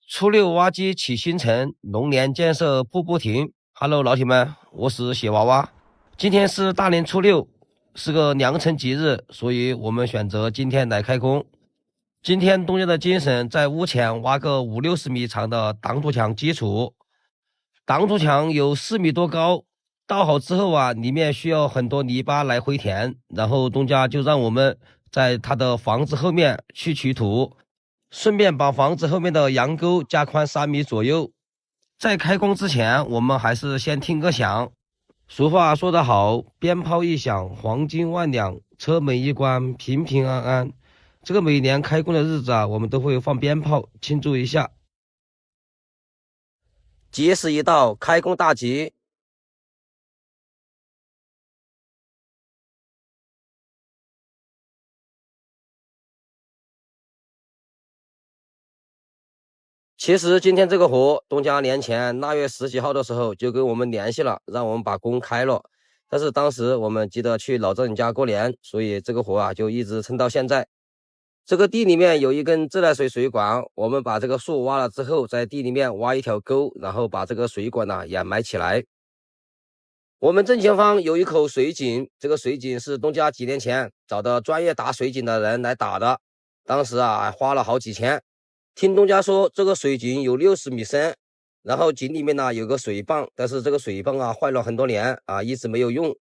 初六挖机启新城，龙年建设步步停。Hello， 老铁们，我是雪娃娃。今天是大年初六，是个良辰吉日，所以我们选择今天来开工。今天东家的精神在屋前挖个50-60米长的挡土墙基础，挡土墙有4米多高，倒好之后啊，里面需要很多泥巴来回填，然后东家就让我们在他的房子后面去取土。顺便把房子后面的阳沟加宽3米左右。在开工之前，我们还是先听个响。俗话说得好，鞭炮一响，黄金万两，车门一关，平平安安。这个每年开工的日子啊，我们都会放鞭炮庆祝一下。吉时一到，开工大吉。其实今天这个活，东家年前腊月10几号的时候就跟我们联系了，让我们把工开了。但是当时我们急着去老郑家过年，所以这个活啊就一直撑到现在。这个地里面有一根自来水水管，我们把这个树挖了之后，在地里面挖一条沟，然后把这个水管呢掩埋起来。我们正前方有一口水井，这个水井是东家几年前找的专业打水井的人来打的，当时啊还花了好几千。听东家说，这个水井有60米深，然后井里面呢有个水泵，但是这个水泵啊坏了很多年啊，一直没有用。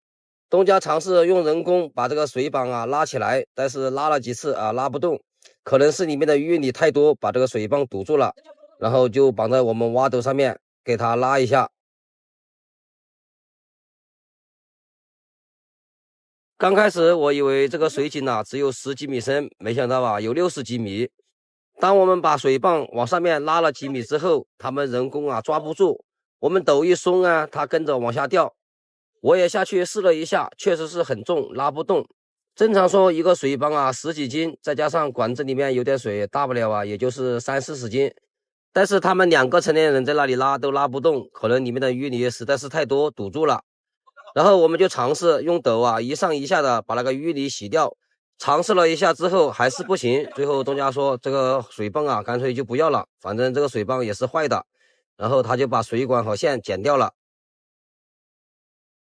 东家尝试用人工把这个水泵啊拉起来，但是拉了几次啊拉不动，可能是里面的淤泥太多，把这个水泵堵住了，然后就绑在我们挖斗上面给它拉一下。刚开始我以为这个水井啊只有10几米深，没想到啊有60几米。当我们把水泵往上面拉了几米之后，他们人工啊抓不住，我们斗一松啊，它跟着往下掉。我也下去试了一下，确实是很重，拉不动。正常说一个水泵啊10几斤，再加上管子里面有点水，大不了啊也就是30-40斤。但是他们2个成年人在那里拉都拉不动，可能里面的淤泥实在是太多，堵住了。然后我们就尝试用斗啊一上一下的把那个淤泥洗掉。尝试了一下之后还是不行，最后东家说这个水泵啊干脆就不要了，反正这个水泵也是坏的，然后他就把水管和线剪掉了。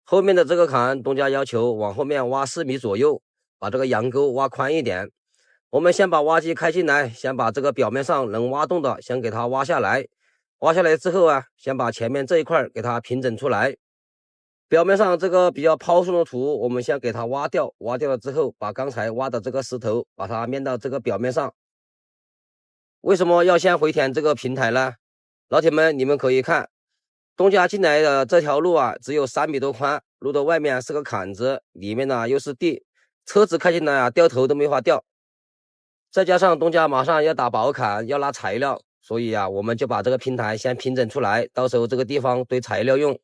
后面的这个坎东家要求往后面挖4米左右，把这个阳沟挖宽一点。我们先把挖机开进来，先把这个表面上能挖动的先给它挖下来，挖下来之后啊，先把前面这一块给它平整出来。表面上这个比较抛松的土，我们先给它挖掉，挖掉了之后，把刚才挖的这个石头，把它面到这个表面上。为什么要先回填这个平台呢？老铁们，你们可以看，东家进来的这条路啊，只有3米多宽，路的外面是个坎子，里面呢又是地，车子开进来啊，掉头都没法掉。再加上东家马上要打薄坎，要拉材料，所以啊，我们就把这个平台先平整出来，到时候这个地方堆材料用。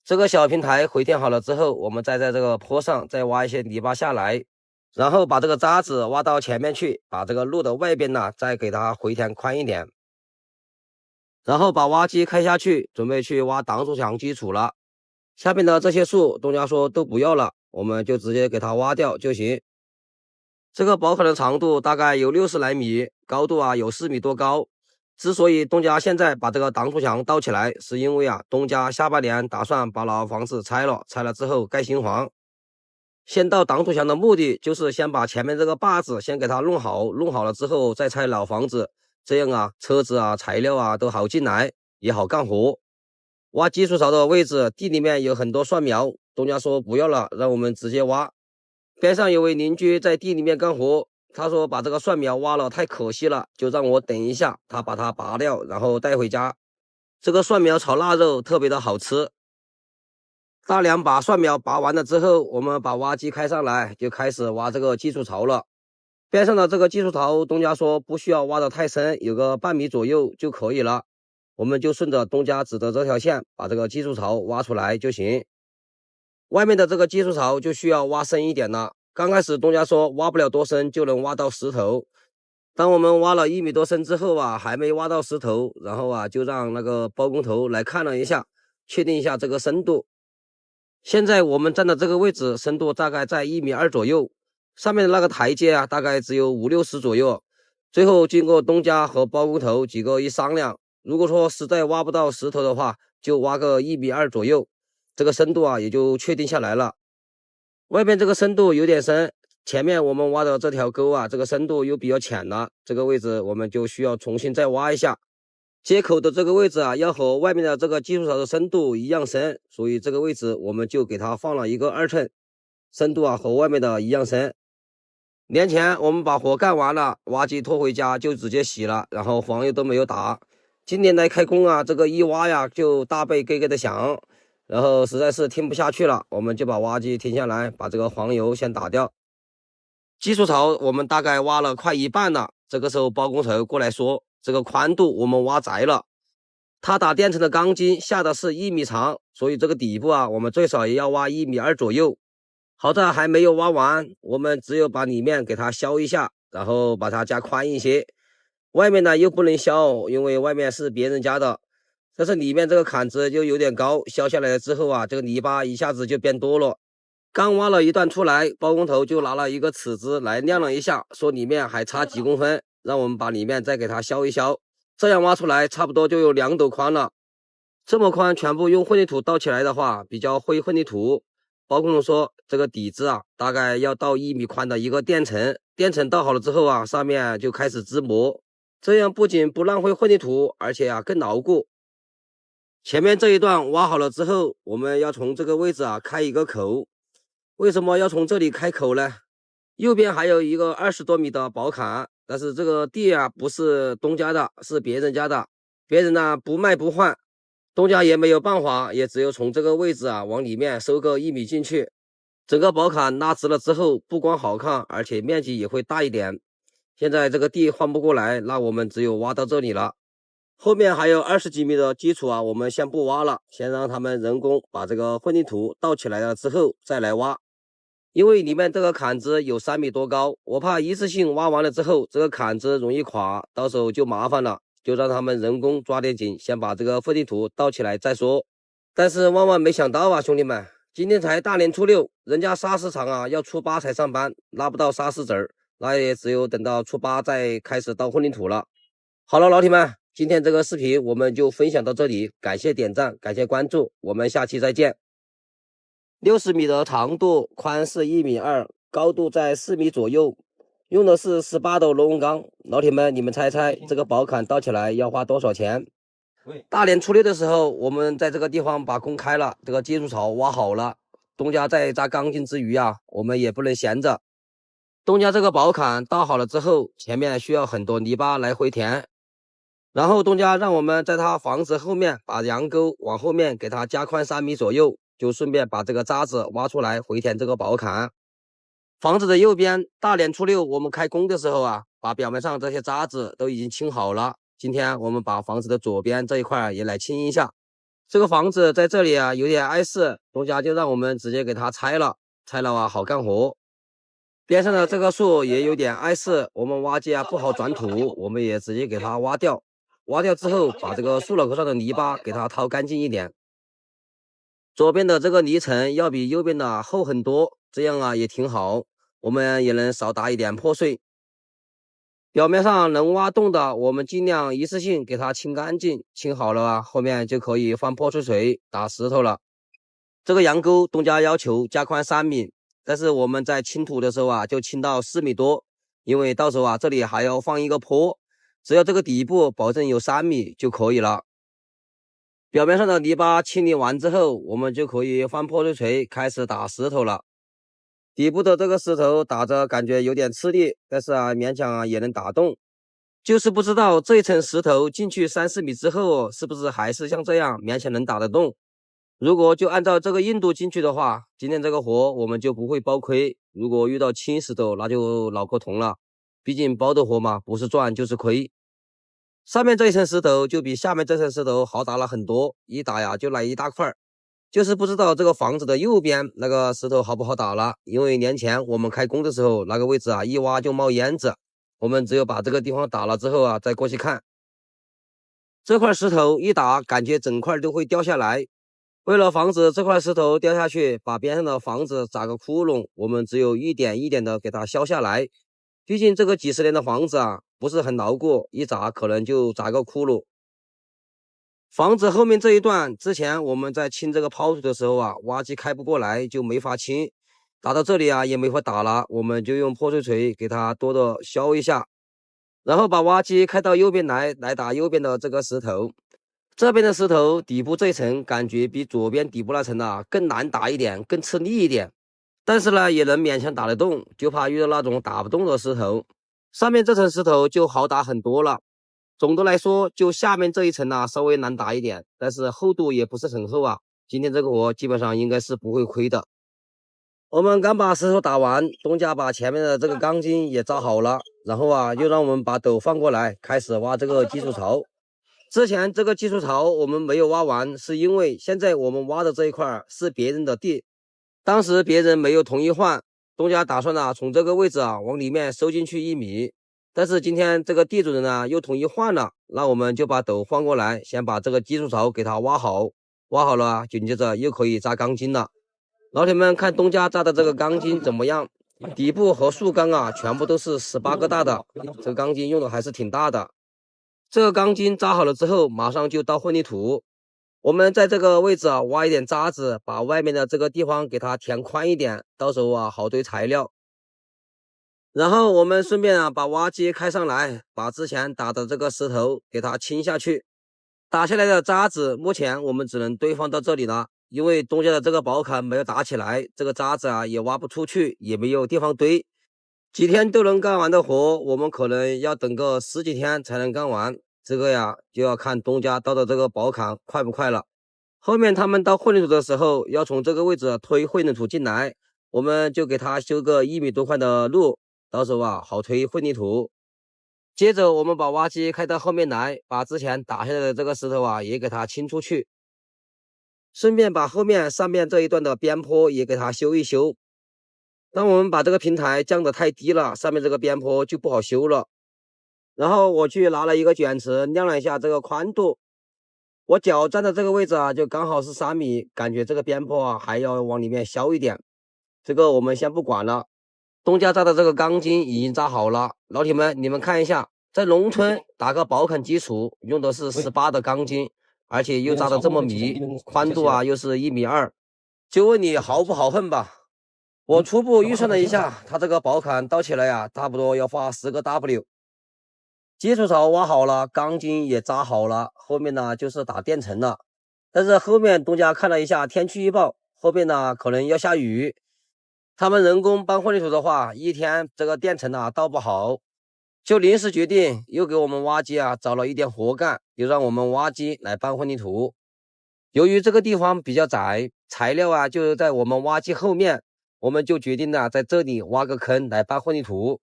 这个小平台回填好了之后，我们再在这个坡上再挖一些泥巴下来，然后把这个渣子挖到前面去，把这个路的外边呢再给它回填宽一点，然后把挖机开下去，准备去挖挡土墙基础了。下面的这些树东家说都不要了，我们就直接给它挖掉就行。这个薄坎的长度大概有60来米，高度啊有4米多高。之所以东家现在把这个挡土墙倒起来，是因为啊，东家下半年打算把老房子拆了，拆了之后盖新房。先倒挡土墙的目的就是先把前面这个坝子先给它弄好，弄好了之后再拆老房子，这样啊，车子啊、材料啊都好进来，也好干活。挖基础槽的位置，地里面有很多蒜苗，东家说不要了，让我们直接挖。边上有位邻居在地里面干活，他说把这个蒜苗挖了太可惜了，就让我等一下，他把它拔掉，然后带回家。这个蒜苗炒腊肉特别的好吃。大梁把蒜苗拔完了之后，我们把挖机开上来，就开始挖这个基础槽了。边上的这个基础槽，东家说不需要挖得太深，有个半米左右就可以了。我们就顺着东家指的这条线，把这个基础槽挖出来就行。外面的这个基础槽就需要挖深一点了。刚开始东家说挖不了多深就能挖到石头，当我们挖了1米多深之后啊，还没挖到石头，然后啊就让那个包工头来看了一下，确定一下这个深度。现在我们站的这个位置深度大概在1.2米左右，上面的那个台阶啊大概只有50-60左右。最后经过东家和包工头几个一商量，如果说实在挖不到石头的话，就挖个1.2米左右，这个深度啊也就确定下来了。外面这个深度有点深，前面我们挖的这条沟啊，这个深度又比较浅了，这个位置我们就需要重新再挖一下。接口的这个位置啊，要和外面的这个基础槽的深度一样深，所以这个位置我们就给它放了一个2寸，深度啊和外面的一样深。年前我们把活干完了，挖机拖回家就直接洗了，然后黄油都没有打。今年来开工啊，这个一挖呀就大背咯咯的响，然后实在是听不下去了，我们就把挖机停下来，把这个黄油先打掉。基础槽我们大概挖了快一半了，这个时候包工头过来说，这个宽度我们挖窄了，他打垫层的钢筋下的是1米长，所以这个底部啊，我们最少也要挖1.2米左右。好在还没有挖完，我们只有把里面给它削一下，然后把它加宽一些。外面呢又不能削，因为外面是别人家的，但是里面这个坎子就有点高，削下来了之后啊，这个泥巴一下子就变多了。刚挖了一段出来，包工头就拿了一个尺子来量了一下，说里面还差几公分，让我们把里面再给它削一削。这样挖出来差不多就有2斗宽了。这么宽全部用混凝土倒起来的话，比较会混凝土。包工头说这个底子啊，大概要到1米宽的一个垫层，垫层倒好了之后啊，上面就开始支膜，这样不仅不浪费混凝土，而且啊更牢固。前面这一段挖好了之后，我们要从这个位置啊开一个口。为什么要从这里开口呢？右边还有一个20多米的宝坎，但是这个地啊不是东家的，是别人家的，别人呢不卖不换。东家也没有办法，也只有从这个位置啊往里面收个1米进去。整个宝坎拉直了之后，不光好看，而且面积也会大一点。现在这个地换不过来，那我们只有挖到这里了。后面还有20几米的基础啊，我们先不挖了，先让他们人工把这个混凝土倒起来了之后再来挖。因为里面这个坎子有3米多高，我怕一次性挖完了之后，这个坎子容易垮，到时候就麻烦了。就让他们人工抓点紧，先把这个混凝土倒起来再说。但是万万没想到啊，兄弟们，今天才大年初6，人家砂石厂啊要初8才上班，拉不到砂石子儿，那也只有等到初8再开始倒混凝土了。好了，老铁们，今天这个视频我们就分享到这里，感谢点赞，感谢关注，我们下期再见。60米的长度，宽是1.2米，高度在4米左右。用的是18斗螺纹钢，老铁们，你们猜猜这个宝坎倒起来要花多少钱？大年初6的时候，我们在这个地方把工开了，这个基础槽挖好了。东家在扎钢筋之余啊，我们也不能闲着。东家这个宝坎倒好了之后，前面需要很多泥巴来回填，然后东家让我们在他房子后面把羊沟往后面给它加宽3米左右，就顺便把这个渣子挖出来回填这个宝坎。房子的右边，大年初6我们开工的时候啊，把表面上这些渣子都已经清好了。今天我们把房子的左边这一块也来清一下。这个房子在这里啊有点碍事，东家就让我们直接给它拆了，拆了啊好干活。边上的这个树也有点碍事，我们挖机啊不好转土，我们也直接给它挖掉。挖掉之后，把这个树脑壳上的泥巴给它掏干净一点。左边的这个泥层要比右边的厚很多，这样啊也挺好，我们也能少打一点破碎。表面上能挖洞的，我们尽量一次性给它清干净，清好了啊，后面就可以放破碎锤打石头了。这个羊沟东家要求加宽3米，但是我们在清土的时候啊，就清到4米多，因为到时候啊这里还要放一个坡，只要这个底部保证有3米就可以了。表面上的泥巴清理完之后，我们就可以放破碎锤开始打石头了。底部的这个石头打着感觉有点吃力，但是啊勉强啊也能打动。就是不知道这一层石头进去3、4米之后，是不是还是像这样勉强能打得动。如果就按照这个硬度进去的话，今天这个活我们就不会包亏。如果遇到轻石头，那就脑壳痛了。毕竟包的活嘛，不是赚就是亏。上面这一层石头就比下面这层石头好打了很多，一打呀就来一大块。就是不知道这个房子的右边那个石头好不好打了，因为年前我们开工的时候，那个位置啊一挖就冒烟子，我们只有把这个地方打了之后啊，再过去看。这块石头一打，感觉整块都会掉下来。为了防止这块石头掉下去，把边上的房子砸个窟窿，我们只有一点一点的给它削下来。毕竟这个几十年的房子啊，不是很牢固，一砸可能就砸个窟窿。房子后面这一段，之前我们在清这个抛土的时候啊，挖机开不过来就没法清，打到这里啊也没法打了，我们就用破碎锤给它多的削一下，然后把挖机开到右边来打右边的这个石头。这边的石头底部这一层感觉比左边底部那层啊更难打一点，更吃力一点，但是呢也能勉强打得动，就怕遇到那种打不动的石头。上面这层石头就好打很多了。总的来说，就下面这一层稍微难打一点，但是厚度也不是很厚啊。今天这个活基本上应该是不会亏的。我们刚把石头打完，东家把前面的这个钢筋也扎好了，然后又让我们把斗放过来，开始挖这个基础槽。之前这个基础槽我们没有挖完，是因为现在我们挖的这一块是别人的地，当时别人没有同意换，东家打算从这个位置往里面收进去1米。但是今天这个地主人又同意换了，那我们就把斗换过来，先把这个基础槽给它挖好，挖好了紧接着又可以扎钢筋了。老铁们看东家扎的这个钢筋怎么样？底部和竖钢全部都是18个大的，这个钢筋用的还是挺大的。这个钢筋扎好了之后，马上就倒混凝土。我们在这个位置挖一点渣子，把外面的这个地方给它填宽一点，到时候好堆材料。然后我们顺便把挖机开上来，把之前打的这个石头给它清下去。打下来的渣子目前我们只能堆放到这里了，因为东家的这个宝坎没有打起来，这个渣子也挖不出去，也没有地方堆。几天都能干完的活，我们可能要等个10几天才能干完。这个就要看东家倒的这个宝坎快不快了。后面他们倒混凝土的时候，要从这个位置推混凝土进来，我们就给他修个1米多宽的路。到时候好推混凝土。接着我们把挖机开到后面来，把之前打下来的这个石头也给它清出去，顺便把后面上面这一段的边坡也给它修一修。当我们把这个平台降得太低了，上面这个边坡就不好修了。然后我去拿了一个卷尺量了一下这个宽度，我脚站的这个位置就刚好是3米，感觉这个边坡还要往里面削一点，这个我们先不管了。东家扎的这个钢筋已经扎好了，老铁们你们看一下，在农村打个宝坎基础用的是18的钢筋，而且又扎的这么密，宽度又是1.2米，就问你豪不豪横吧。我初步预算了一下，它这个宝坎倒起来差不多要花10个 W。 基础槽挖好了，钢筋也扎好了，后面就是打垫层了。但是后面东家看了一下天气预报，后面可能要下雨，他们人工搬混凝土的话，一天这个垫层倒不好，就临时决定又给我们挖机找了一点活干，又让我们挖机来搬混凝土。由于这个地方比较窄，材料就在我们挖机后面，我们就决定在这里挖个坑来搬混凝土。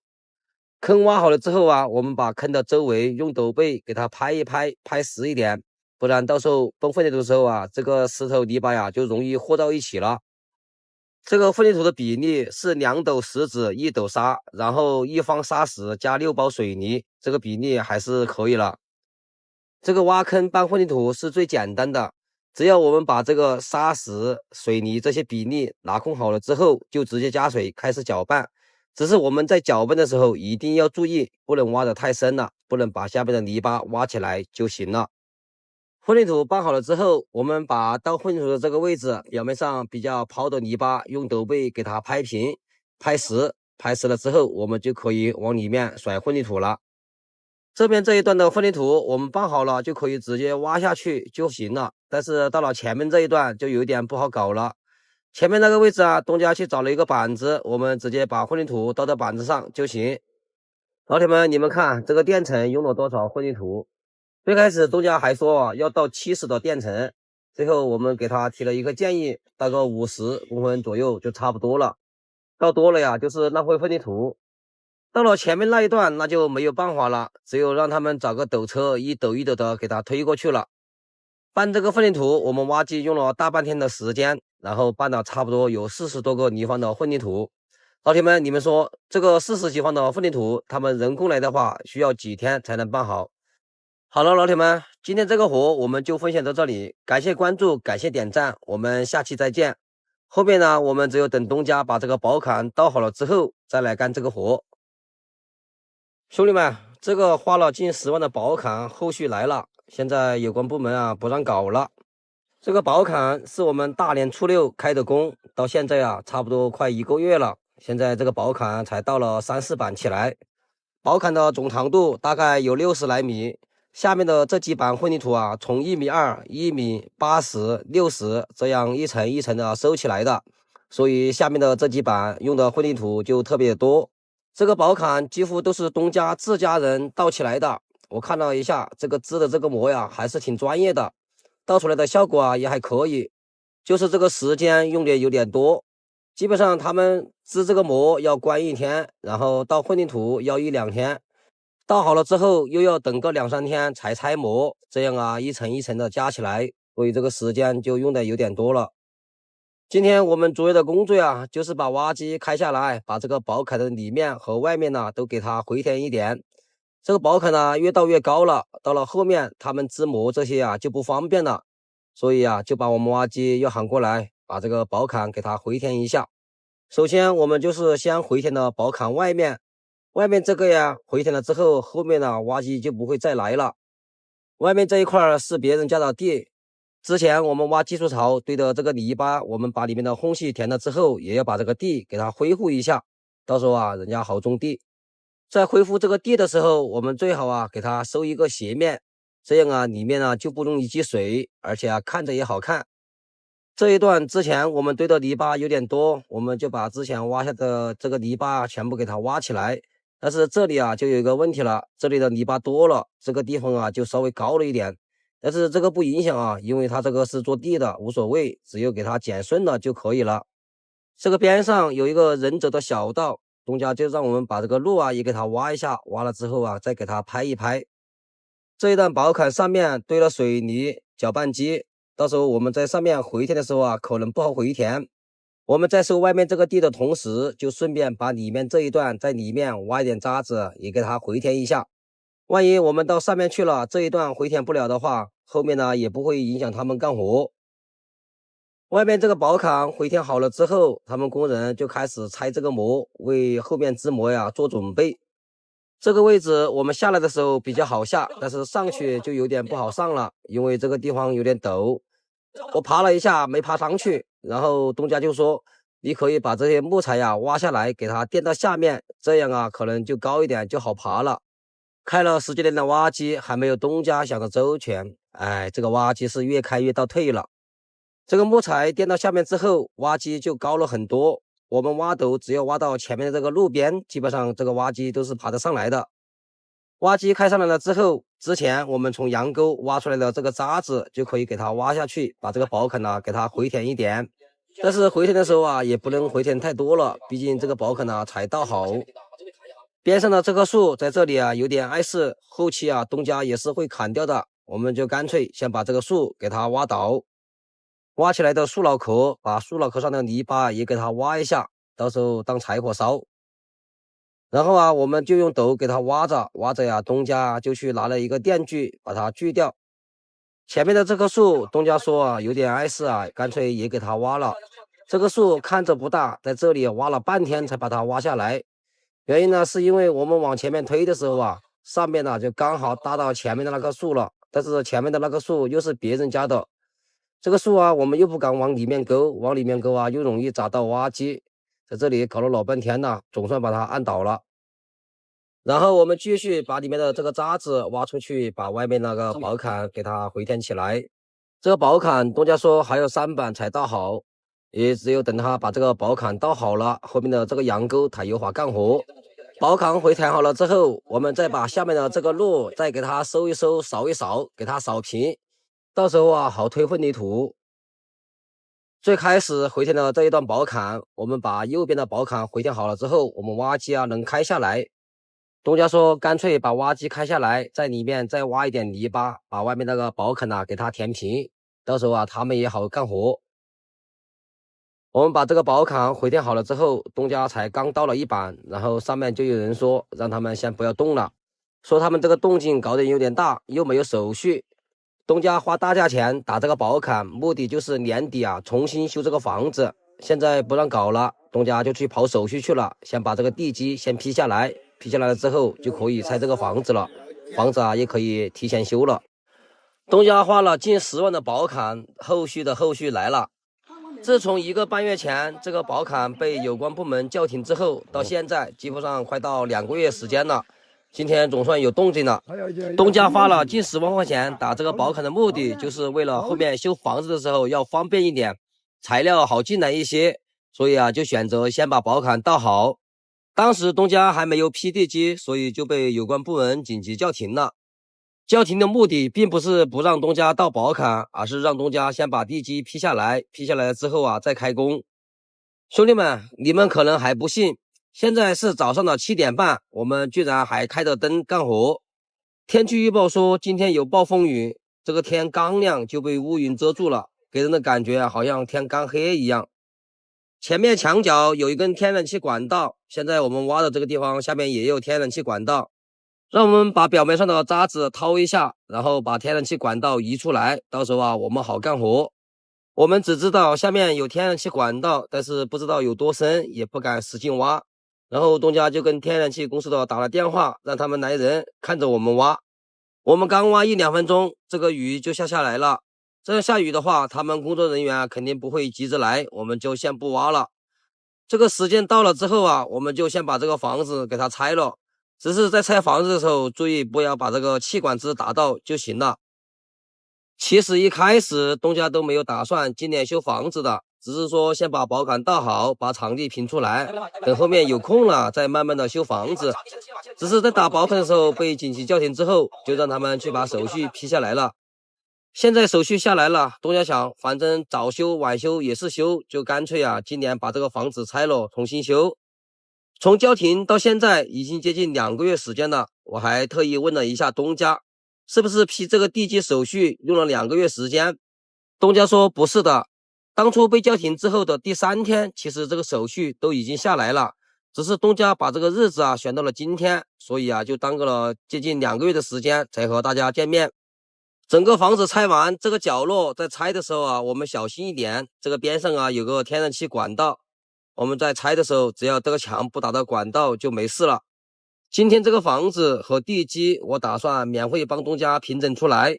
坑挖好了之后我们把坑的周围用斗背给它拍一拍，拍实一点，不然到时候崩混凝土的时候这个石头泥巴就容易和到一起了。这个混凝土的比例是2斗石子1斗沙，然后1方沙石加6包水泥，这个比例还是可以了。这个挖坑搬混凝土是最简单的，只要我们把这个沙石、水泥这些比例拿控好了之后，就直接加水开始搅拌。只是我们在搅拌的时候一定要注意，不能挖得太深了，不能把下面的泥巴挖起来就行了。混凝土搬好了之后，我们把倒混凝土的这个位置表面上比较抛的泥巴用斗背给它拍平、拍实。拍实了之后，我们就可以往里面甩混凝土了。这边这一段的混凝土我们搬好了，就可以直接挖下去就行了。但是到了前面这一段就有点不好搞了。前面那个位置东家去找了一个板子，我们直接把混凝土倒到板子上就行。老铁们，你们看这个垫层用了多少混凝土？最开始东家还说要到70的垫层，最后我们给他提了一个建议，大概50公分左右就差不多了。倒多了就是浪费混凝土。到了前面那一段那就没有办法了，只有让他们找个斗车一斗一斗的给他推过去了。搬这个混凝土我们挖机用了大半天的时间，然后搬了差不多有40多个立方的混凝土。老铁们，你们说这个40几方的混凝土他们人工来的话需要几天才能办好？好了，老铁们，今天这个活我们就分享到这里，感谢关注，感谢点赞，我们下期再见。后面我们只有等东家把这个宝坎倒好了之后再来干这个活。兄弟们，这个花了近10万的宝坎后续来了，现在有关部门啊不让搞了。这个宝坎是我们大年初六开的工，到现在啊差不多快1个月了，现在这个宝坎才到了3、4板起来。宝坎的总长度大概有60来米，下面的这几板混凝土啊，从1.2米、1米、80、60这样一层一层的收起来的，所以下面的这几板用的混凝土就特别多。这个宝坎几乎都是东家自家人倒起来的，我看了一下这个支的这个模呀，还是挺专业的，倒出来的效果啊也还可以，就是这个时间用的有点多。基本上他们支这个模要关1天，然后倒混凝土要1、2天，倒好了之后又要等个2、3天才拆模，这样啊一层一层的加起来，所以这个时间就用的有点多了。今天我们主要的工作啊，就是把挖机开下来，把这个宝坎的里面和外面呢都给它回填一点。这个宝坎呢越倒越高了，到了后面他们支模这些啊就不方便了，所以啊就把我们挖机又喊过来，把这个宝坎给它回填一下。首先我们就是先回填的宝坎外面这个呀回填了之后，后面呢挖机就不会再来了。外面这一块是别人家的地，之前我们挖技术槽堆的这个泥巴，我们把里面的缝隙填了之后，也要把这个地给它恢复一下，到时候啊人家好种地。在恢复这个地的时候，我们最好啊给它收一个斜面，这样啊里面呢就不容易积水，而且啊看着也好看。这一段之前我们堆的泥巴有点多，我们就把之前挖下的这个泥巴全部给它挖起来。但是这里啊就有一个问题了，这里的泥巴多了，这个地方啊就稍微高了一点。但是这个不影响啊，因为它这个是做地的，无所谓，只有给它剪顺了就可以了。这个边上有一个人走的小道，东家就让我们把这个路啊也给它挖一下，挖了之后啊再给它拍一拍。这一段宝坎上面堆了水泥搅拌机，到时候我们在上面回填的时候啊可能不好回填，我们在收外面这个地的同时，就顺便把里面这一段在里面挖一点渣子也给它回填一下。万一我们到上面去了，这一段回填不了的话，后面呢也不会影响他们干活。外面这个宝坎回填好了之后，他们工人就开始拆这个模，为后面支模呀做准备。这个位置我们下来的时候比较好下，但是上去就有点不好上了，因为这个地方有点陡。我爬了一下没爬上去，然后东家就说你可以把这些木材呀挖下来给它垫到下面，这样啊可能就高一点就好爬了。开了10几年的挖机还没有东家想的周全，哎，这个挖机是越开越倒退了。这个木材垫到下面之后，挖机就高了很多，我们挖斗只要挖到前面的这个路边，基本上这个挖机都是爬得上来的。挖机开上来了之后，之前我们从羊沟挖出来的这个渣子就可以给它挖下去，把这个宝坎呢给它回填一点。但是回填的时候啊也不能回填太多了，毕竟这个宝坎呢才倒好。边上的这棵树在这里啊有点碍事，后期啊东家也是会砍掉的，我们就干脆先把这个树给它挖倒。挖起来的树脑壳，把树脑壳上的泥巴也给它挖一下，到时候当柴火烧。然后啊我们就用斗给它挖着呀，东家就去拿了一个电锯把它锯掉。前面的这棵树东家说啊有点碍事啊，干脆也给它挖了。这棵树看着不大，在这里挖了半天才把它挖下来。原因呢，是因为我们往前面推的时候啊，上面呢就刚好搭到前面的那棵树了，但是前面的那棵树又是别人家的，这个树啊，我们又不敢往里面勾啊，又容易砸到挖机，在这里搞了老半天了，总算把它按倒了。然后我们继续把里面的这个渣子挖出去，把外面那个宝坎给它回填起来。这个宝坎东家说还有3板才倒好，也只有等他把这个宝坎倒好了，后面的这个羊沟才有法干活。宝坎回填好了之后，我们再把下面的这个路再给它收一收，扫一扫，给它扫平，到时候啊好推混凝土。最开始回填的这一段宝坎，我们把右边的宝坎回填好了之后，我们挖机啊能开下来。东家说干脆把挖机开下来，在里面再挖一点泥巴，把外面那个宝坎给它填平，到时候啊他们也好干活。我们把这个宝坎回填好了之后，东家才刚倒了1板，然后上面就有人说让他们先不要动了，说他们这个动静搞得有点大，又没有手续。东家花大价钱打这个宝坎，目的就是年底啊重新修这个房子，现在不让搞了，东家就去跑手续去了，先把这个地基先批下来了之后就可以拆这个房子了，房子啊也可以提前修了。东家花了近10万的保坎，后续来了。自从1个半月前这个保坎被有关部门叫停之后，到现在基本上快到2个月时间了。今天总算有动静了。东家花了近10万块钱打这个保坎的目的，就是为了后面修房子的时候要方便一点，材料好进来一些，所以就选择先把保坎倒好。当时东家还没有批地基，所以就被有关部门紧急叫停了。叫停的目的并不是不让东家倒保坎，而是让东家先把地基批下来，批下来之后再开工。兄弟们，你们可能还不信，现在是早上的7点半，我们居然还开着灯干活。天气预报说今天有暴风雨，这个天刚亮就被乌云遮住了，给人的感觉好像天刚黑一样。前面墙角有一根天然气管道，现在我们挖的这个地方下面也有天然气管道。让我们把表面上的渣子掏一下，然后把天然气管道移出来，到时候我们好干活。我们只知道下面有天然气管道，但是不知道有多深，也不敢使劲挖。然后东家就跟天然气公司的打了电话，让他们来人看着我们挖。我们刚挖1-2分钟，这个雨就下来了。这样下雨的话，他们工作人员肯定不会急着来，我们就先不挖了。这个时间到了之后我们就先把这个房子给它拆了。只是在拆房子的时候，注意不要把这个气管子打到就行了。其实一开始东家都没有打算今年修房子的，只是说先把保坎倒好，把场地拼出来，等后面有空了再慢慢的修房子。只是在打保坎的时候被紧急叫停之后，就让他们去把手续批下来了。现在手续下来了，东家想反正早修晚修也是修，就干脆今年把这个房子拆了重新修。从叫停到现在已经接近2个月时间了，我还特意问了一下东家，是不是批这个地基手续用了2个月时间？东家说不是的，当初被叫停之后的第3天，其实这个手续都已经下来了，只是东家把这个日子选到了今天，所以就耽搁了接近2个月的时间才和大家见面。整个房子拆完，这个角落在拆的时候我们小心一点，这个边上有个天然气管道。我们在拆的时候，只要这个墙不打到管道就没事了。今天这个房子和地基，我打算免费帮东家平整出来。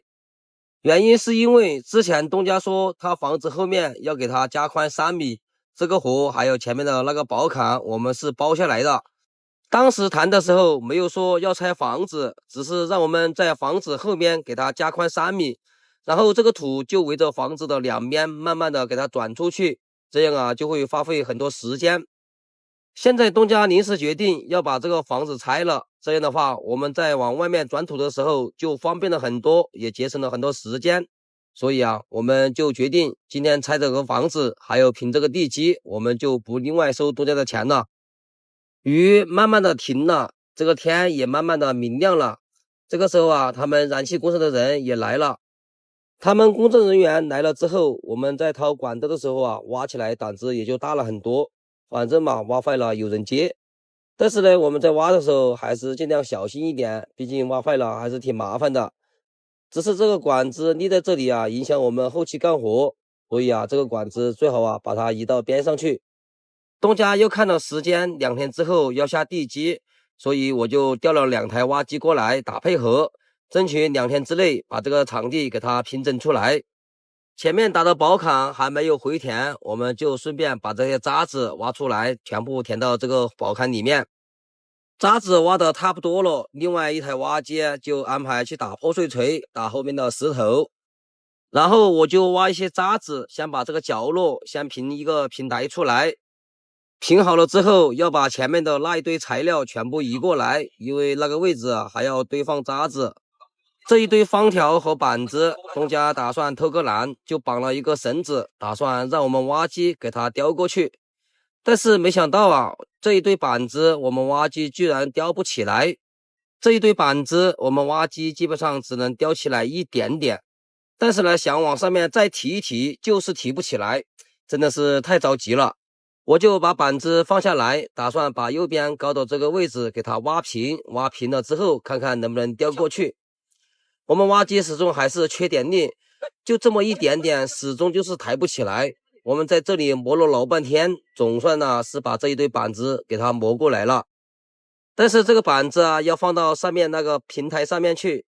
原因是因为之前东家说他房子后面要给他加宽3米，这个活还有前面的那个保坎，我们是包下来的。当时谈的时候没有说要拆房子，只是让我们在房子后面给他加宽3米，然后这个土就围着房子的2边慢慢的给它转出去。这样就会花费很多时间。现在东家临时决定要把这个房子拆了，这样的话我们在往外面转土的时候就方便了很多，也节省了很多时间。所以我们就决定今天拆这个房子，还有拼这个地基，我们就不另外收东家的钱了。雨慢慢的停了，这个天也慢慢的明亮了。这个时候他们燃气公司的人也来了。他们工作人员来了之后，我们在掏管道的时候挖起来胆子也就大了很多。反正挖坏了有人接。但是呢，我们在挖的时候还是尽量小心一点，毕竟挖坏了还是挺麻烦的。只是这个管子立在这里影响我们后期干活，所以这个管子最好把它移到边上去。东家又看了时间，2天之后要下地基，所以我就调了2台挖机过来打配合。争取2天之内把这个场地给它平整出来。前面打的保坎还没有回填，我们就顺便把这些渣子挖出来，全部填到这个保坎里面。渣子挖的差不多了，另外一台挖机就安排去打破碎锤，打后面的石头。然后我就挖一些渣子，先把这个角落先平一个平台出来。平好了之后，要把前面的那一堆材料全部移过来，因为那个位置还要堆放渣子。这一堆方条和板子，东家打算偷个懒，就绑了一个绳子，打算让我们挖机给它叼过去。但是没想到这一堆板子我们挖机居然叼不起来。这一堆板子我们挖机基本上只能叼起来一点点，但是呢，想往上面再提一提，就是提不起来，真的是太着急了。我就把板子放下来，打算把右边高的这个位置给它挖平，挖平了之后看看能不能叼过去。我们挖机始终还是缺点力，就这么一点点，始终就是抬不起来。我们在这里磨了老半天，总算是把这一堆板子给它磨过来了。但是这个板子要放到上面那个平台上面去，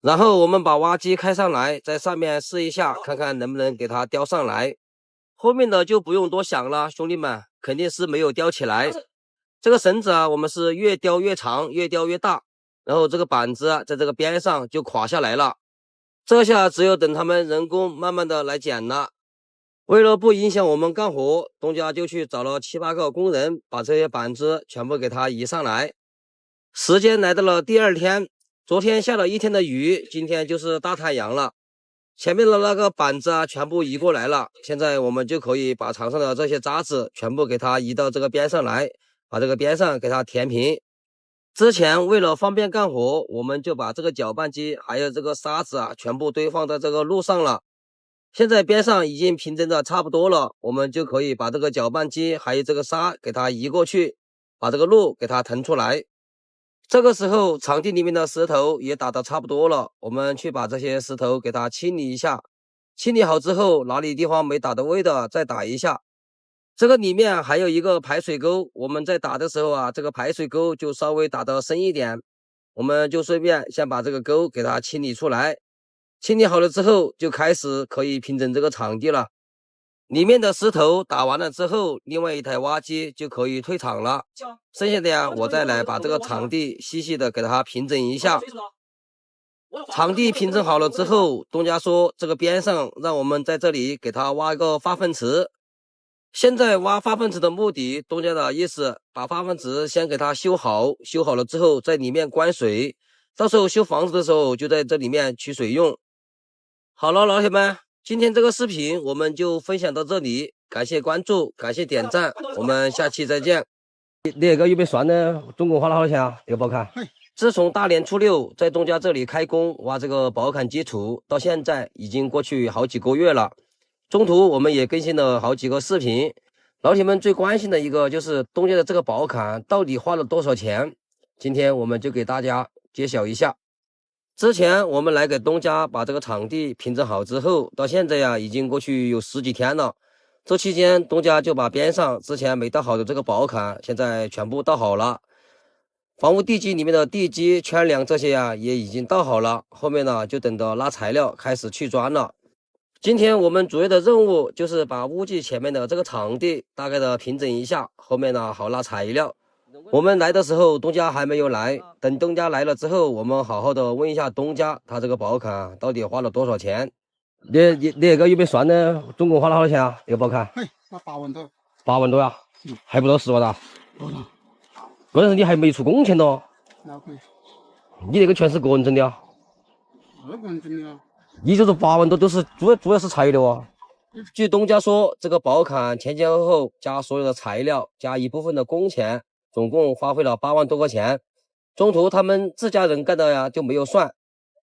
然后我们把挖机开上来，在上面试一下，看看能不能给它吊上来。后面的就不用多想了，兄弟们，肯定是没有吊起来。这个绳子啊，我们是越吊越长，越吊越大，然后这个板子在这个边上就垮下来了。这下只有等他们人工慢慢的来剪了。为了不影响我们干活，东家就去找了7、8个工人，把这些板子全部给它移上来。时间来到了第2天，昨天下了一天的雨，今天就是大太阳了。前面的那个板子啊，全部移过来了。现在我们就可以把场上的这些渣子全部给它移到这个边上来，把这个边上给它填平。之前为了方便干活，我们就把这个搅拌机还有这个沙子啊，全部堆放在这个路上了。现在边上已经平整的差不多了，我们就可以把这个搅拌机还有这个沙给它移过去，把这个路给它腾出来。这个时候场地里面的石头也打得差不多了，我们去把这些石头给它清理一下。清理好之后，哪里地方没打到位的再打一下。这个里面还有一个排水沟，我们在打的时候啊，这个排水沟就稍微打得深一点，我们就顺便先把这个沟给它清理出来。清理好了之后，就开始可以平整这个场地了。里面的石头打完了之后，另外一台挖机就可以退场了。剩下的呀，我再来把这个场地细细的给它平整一下。场地平整好了之后，东家说这个边上让我们在这里给它挖一个化粪池。现在挖化粪池的目的，东家的意思把化粪池先给它修好，修好了之后在里面灌水，到时候修房子的时候就在这里面取水用。好了，老铁们，今天这个视频我们就分享到这里，感谢关注，感谢点赞，我们下期再见。你那个有没有算呢？总共花了多少钱啊？这个宝坎？自从大年初6在东家这里开工挖这个宝坎基础，到现在已经过去好几个月了。中途我们也更新了好几个视频，老铁们最关心的一个就是东家的这个宝坎到底花了多少钱？今天我们就给大家揭晓一下。之前我们来给东家把这个场地平整好之后，到现在呀已经过去有10几天了。这期间东家就把边上之前没倒好的这个宝坎现在全部倒好了，房屋地基里面的地基圈梁这些呀也已经倒好了，后面呢就等着拉材料开始砌砖了。今天我们主要的任务就是把屋基前面的这个场地大概的平整一下，后面呢好拉材料。我们来的时候东家还没有来，等东家来了之后，我们好好的问一下东家他这个宝坎到底花了多少钱。你那个有没有算呢？总共花了多少钱啊？这个宝坎？那8万多。8万多呀？还不到10万的。多了。关键是你还没出工钱喏。那可以。你那个全是个人整的啊？个人整的啊。你就是8万多都是主要是材料啊。据东家说，这个宝坎前前后后加所有的材料，加一部分的工钱，总共花费了8万多块钱。中途他们自家人干的呀，就没有算。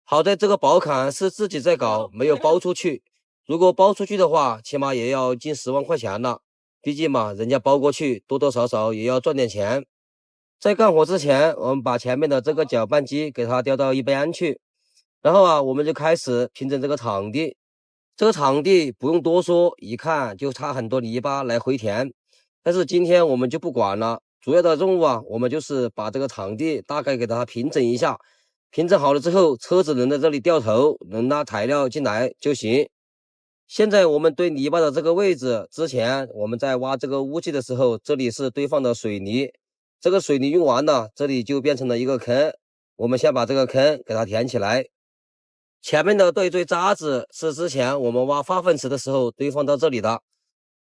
好在这个宝坎是自己在搞，没有包出去。如果包出去的话，起码也要近10万块钱了。毕竟嘛，人家包过去，多多少少也要赚点钱。在干活之前，我们把前面的这个搅拌机给它调到一边去。然后啊，我们就开始平整这个场地。这个场地不用多说，一看就差很多泥巴来回填。但是今天我们就不管了，主要的任务啊，我们就是把这个场地大概给它平整一下。平整好了之后，车子能在这里掉头，能拉材料进来就行。现在我们堆泥巴的这个位置，之前我们在挖这个屋基的时候，这里是堆放的水泥。这个水泥用完了，这里就变成了一个坑。我们先把这个坑给它填起来。前面的这一堆渣子是之前我们挖化粪池的时候堆放到这里的。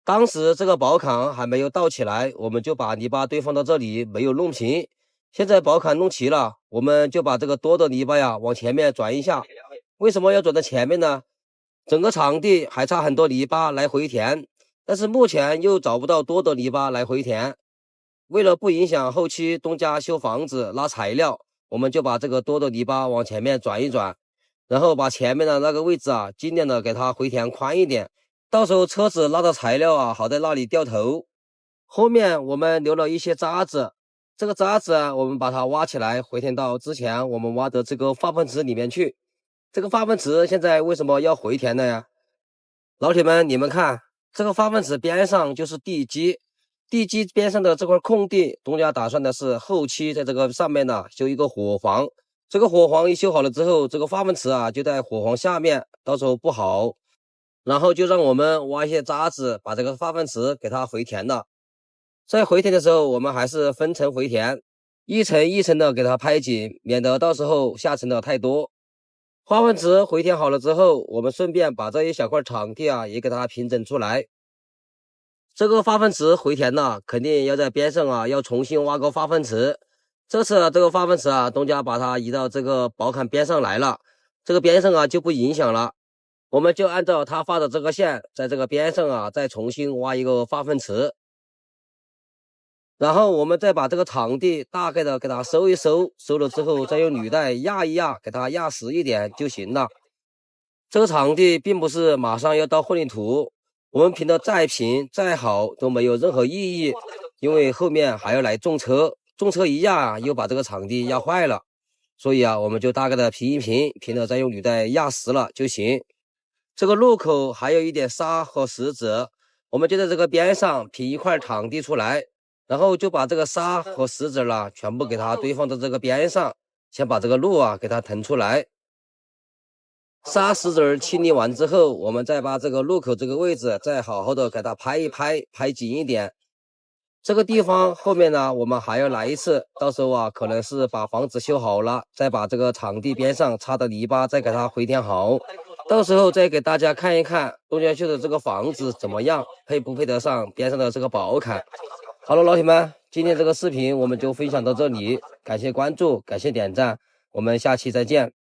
当时这个宝坎还没有倒起来，我们就把泥巴堆放到这里，没有弄平。现在宝坎弄齐了，我们就把这个多的泥巴呀往前面转一下。为什么要转到前面呢？整个场地还差很多泥巴来回填，但是目前又找不到多的泥巴来回填。为了不影响后期东家修房子拉材料，我们就把这个多的泥巴往前面转一转。然后把前面的那个位置啊，尽量的给它回填宽一点，到时候车子拉的材料啊，好在那里掉头。后面我们留了一些渣子，这个渣子啊，我们把它挖起来，回填到之前我们挖的这个化粪池里面去。这个化粪池现在为什么要回填呢呀？老铁们，你们看，这个化粪池边上就是地基，地基边上的这块空地，东家打算的是后期在这个上面呢修一个伙房。这个火床一修好了之后，这个化粪池啊就在火床下面，到时候不好。然后就让我们挖一些渣子，把这个化粪池给它回填了。在回填的时候，我们还是分层回填，一层一层的给它拍紧，免得到时候下沉的太多。化粪池回填好了之后，我们顺便把这一小块场地啊也给它平整出来。这个化粪池回填呢，肯定要在边上啊要重新挖个化粪池。这次这个化粪池啊，东家把它移到这个宝坎边上来了，这个边上啊就不影响了。我们就按照他画的这个线，在这个边上啊再重新挖一个化粪池。然后我们再把这个场地大概的给它收一收，收了之后再用履带压一压，给它压实一点就行了。这个场地并不是马上要到混凝土，我们平的再平再好都没有任何意义，因为后面还要来重车，重车一压又把这个场地压坏了，所以啊我们就大概的平一平，平了再用履带压实了就行。这个路口还有一点沙和石子，我们就在这个边上平一块场地出来，然后就把这个沙和石子啦全部给它堆放到这个边上，先把这个路啊给它腾出来。沙石子清理完之后，我们再把这个路口这个位置再好好的给它拍一拍，拍紧一点。这个地方后面呢，我们还要来一次，到时候啊，可能是把房子修好了，再把这个场地边上插的泥巴再给它回填好，到时候再给大家看一看东家修的这个房子怎么样，配不配得上边上的这个宝坎。好了，老铁们，今天这个视频我们就分享到这里，感谢关注，感谢点赞，我们下期再见。